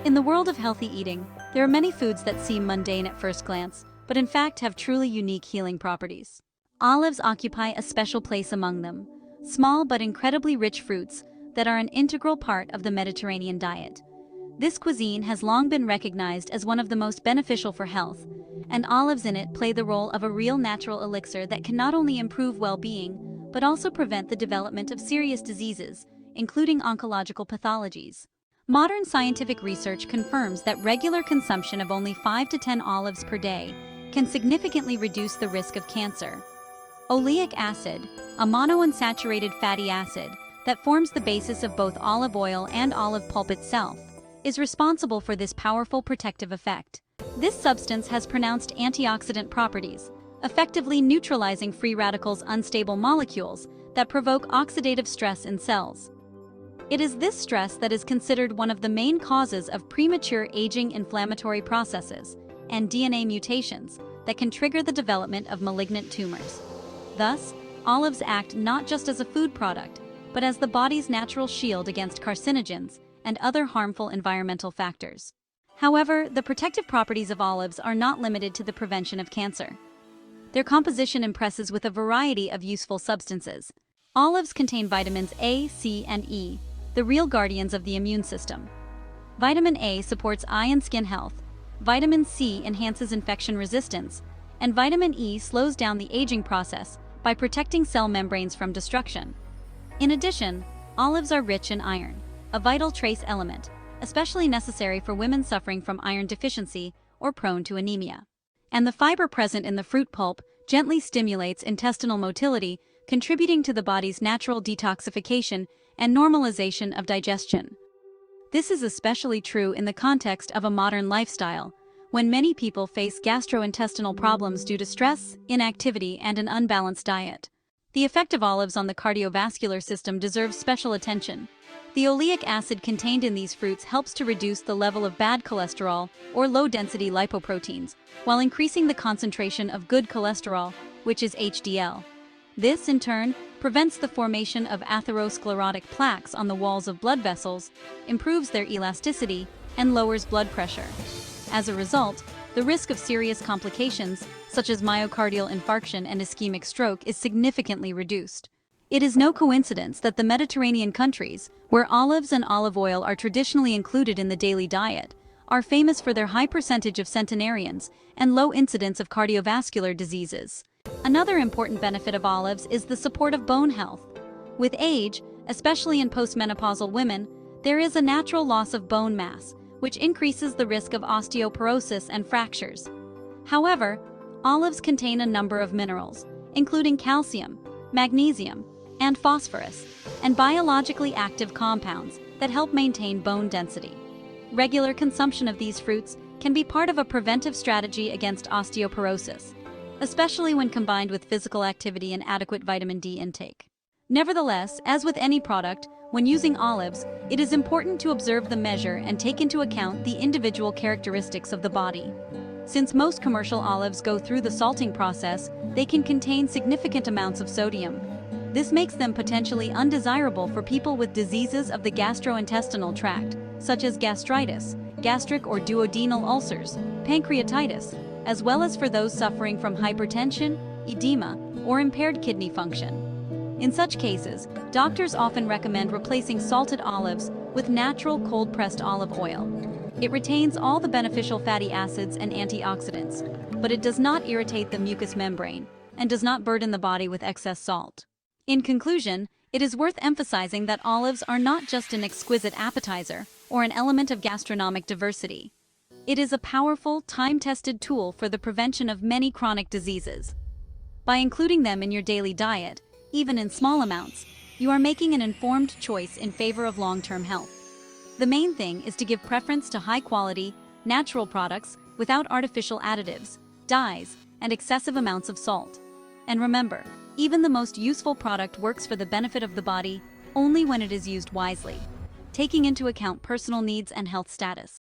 In the world of healthy eating, there are many foods that seem mundane at first glance, but in fact have truly unique healing properties. Olives occupy a special place among them, small but incredibly rich fruits that are an integral part of the Mediterranean diet. This cuisine has long been recognized as one of the most beneficial for health, and olives in it play the role of a real natural elixir that can not only improve well-being, but also prevent the development of serious diseases, including oncological pathologies. Modern scientific research confirms that regular consumption of only 5 to 10 olives per day can significantly reduce the risk of cancer. Oleic acid, a monounsaturated fatty acid that forms the basis of both olive oil and olive pulp itself, is responsible for this powerful protective effect. This substance has pronounced antioxidant properties, effectively neutralizing free radicals' unstable molecules that provoke oxidative stress in cells. It is this stress that is considered one of the main causes of premature aging, inflammatory processes, and DNA mutations that can trigger the development of malignant tumors. Thus, olives act not just as a food product, but as the body's natural shield against carcinogens and other harmful environmental factors. However, the protective properties of olives are not limited to the prevention of cancer. Their composition impresses with a variety of useful substances. Olives contain vitamins A, C, and E, the real guardians of the immune system. Vitamin A supports eye and skin health, vitamin C enhances infection resistance, and vitamin E slows down the aging process by protecting cell membranes from destruction. In addition, olives are rich in iron, a vital trace element, especially necessary for women suffering from iron deficiency or prone to anemia. And the fiber present in the fruit pulp gently stimulates intestinal motility, contributing to the body's natural detoxification and normalization of digestion. This is especially true in the context of a modern lifestyle, when many people face gastrointestinal problems due to stress, inactivity, and an unbalanced diet. The effect of olives on the cardiovascular system deserves special attention. The oleic acid contained in these fruits helps to reduce the level of bad cholesterol or low-density lipoproteins, while increasing the concentration of good cholesterol, which is HDL. This, in turn, prevents the formation of atherosclerotic plaques on the walls of blood vessels, improves their elasticity, and lowers blood pressure. As a result, the risk of serious complications, such as myocardial infarction and ischemic stroke, is significantly reduced. It is no coincidence that the Mediterranean countries, where olives and olive oil are traditionally included in the daily diet, are famous for their high percentage of centenarians and low incidence of cardiovascular diseases. Another important benefit of olives is the support of bone health. With age, especially in postmenopausal women, there is a natural loss of bone mass, which increases the risk of osteoporosis and fractures. However, olives contain a number of minerals, including calcium, magnesium, and phosphorus, and biologically active compounds that help maintain bone density. Regular consumption of these fruits can be part of a preventive strategy against osteoporosis, especially when combined with physical activity and adequate vitamin D intake. Nevertheless, as with any product, when using olives, it is important to observe the measure and take into account the individual characteristics of the body. Since most commercial olives go through the salting process, they can contain significant amounts of sodium. This makes them potentially undesirable for people with diseases of the gastrointestinal tract, such as gastritis, gastric or duodenal ulcers, pancreatitis, as well as for those suffering from hypertension, edema, or impaired kidney function. In such cases, doctors often recommend replacing salted olives with natural cold-pressed olive oil. It retains all the beneficial fatty acids and antioxidants, but it does not irritate the mucous membrane and does not burden the body with excess salt. In conclusion, it is worth emphasizing that olives are not just an exquisite appetizer or an element of gastronomic diversity. It is a powerful, time-tested tool for the prevention of many chronic diseases. By including them in your daily diet, even in small amounts, you are making an informed choice in favor of long-term health. The main thing is to give preference to high-quality, natural products without artificial additives, dyes, and excessive amounts of salt. And remember, even the most useful product works for the benefit of the body only when it is used wisely, taking into account personal needs and health status.